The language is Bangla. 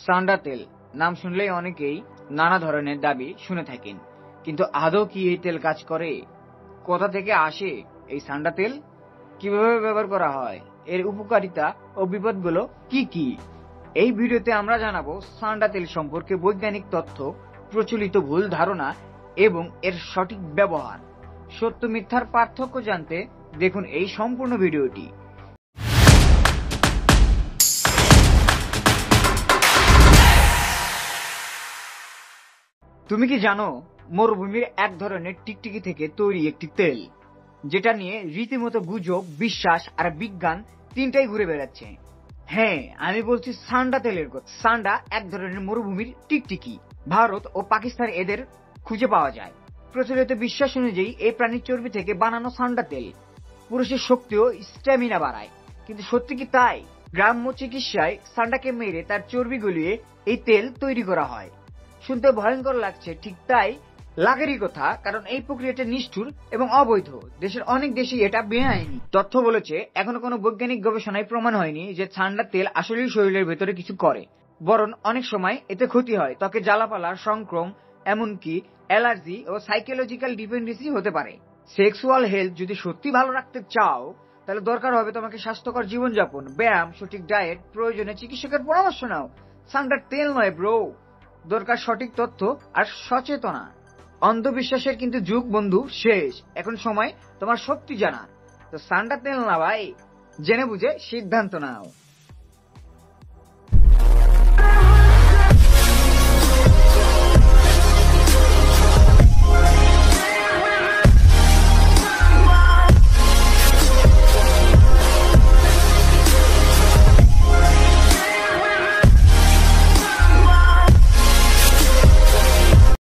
সান্ডা তেল নাম শুনলেই অনেকেই নানা ধরনের দাবি শুনে থাকেন, কিন্তু আদৌ কি এই তেল কাজ করে? কোথা থেকে আসে এই সান্ডা তেল? কিভাবে ব্যবহার করা হয়? এর উপকারিতা ও বিপদগুলো কি কি? এই ভিডিওতে আমরা জানাবো সান্ডা তেল সম্পর্কে বৈজ্ঞানিক তথ্য, প্রচলিত ভুল ধারণা এবং এর সঠিক ব্যবহার। সত্য মিথ্যার পার্থক্য জানতে দেখুন এই সম্পূর্ণ ভিডিওটি। তুমি কি জানো মরুভূমির এক ধরনের টিকটিকি থেকে তৈরি একটি তেল, যেটা নিয়ে রীতিমতো গুজব, বিশ্বাস আর বিজ্ঞান তিনটাই ঘুরে বেড়াচ্ছে? হ্যাঁ, আমি বলছি সান্ডা তেলের কথা। সান্ডা এক ধরনের মরুভূমির টিকটিকি। ভারত ও পাকিস্তানে এদের খুঁজে পাওয়া যায়। প্রচলিত বিশ্বাস অনুযায়ী এই প্রাণীর চর্বি থেকে বানানো সান্ডা তেল পুরুষের শক্তি ও স্ট্যামিনা বাড়ায়। কিন্তু সত্যি কি তাই? গ্রাম্য চিকিৎসায় সান্ডাকে মেরে তার চর্বি গলিয়ে এই তেল তৈরি করা হয়। শুনতে ভয়ঙ্কর লাগছে, ঠিক তাই লাগেরই কথা, কারণ এই প্রক্রিয়াটা নিষ্ঠুর এবং অবৈধ। দেশের অনেক দেশেই এটা বেআইনি। তথ্য বলেছে এখনো কোনো বৈজ্ঞানিক গবেষণায় প্রমাণ হয়নি যে ঠান্ডা তেল আসলেই শরীরের ভেতরে কিছু করে, বরং অনেক সময় এতে ক্ষতি হয়, ত্বকে জ্বালাপালা, সংক্রমণ, এমনকি অ্যালার্জি ও সাইকোলজিক্যাল ডিপেন্ডেন্সি হতে পারে। সেক্সুয়াল হেলথ যদি সত্যি ভালো রাখতে চাও, তাহলে দরকার হবে তোমাকে স্বাস্থ্যকর জীবনযাপন, ব্যায়াম, সঠিক ডায়েট, প্রয়োজনে চিকিৎসকের পরামর্শ নাও। সান্ডার তেল নয় ব্রো, দরকার সঠিক তথ্য আর সচেতনা। অন্ধবিশ্বাসের কিন্তু যুগ বন্ধু শেষ, এখন সময় তোমার সত্যি জানা। তো সান্ডা তেল না ভাই, জেনে বুঝে সিদ্ধান্ত নাও।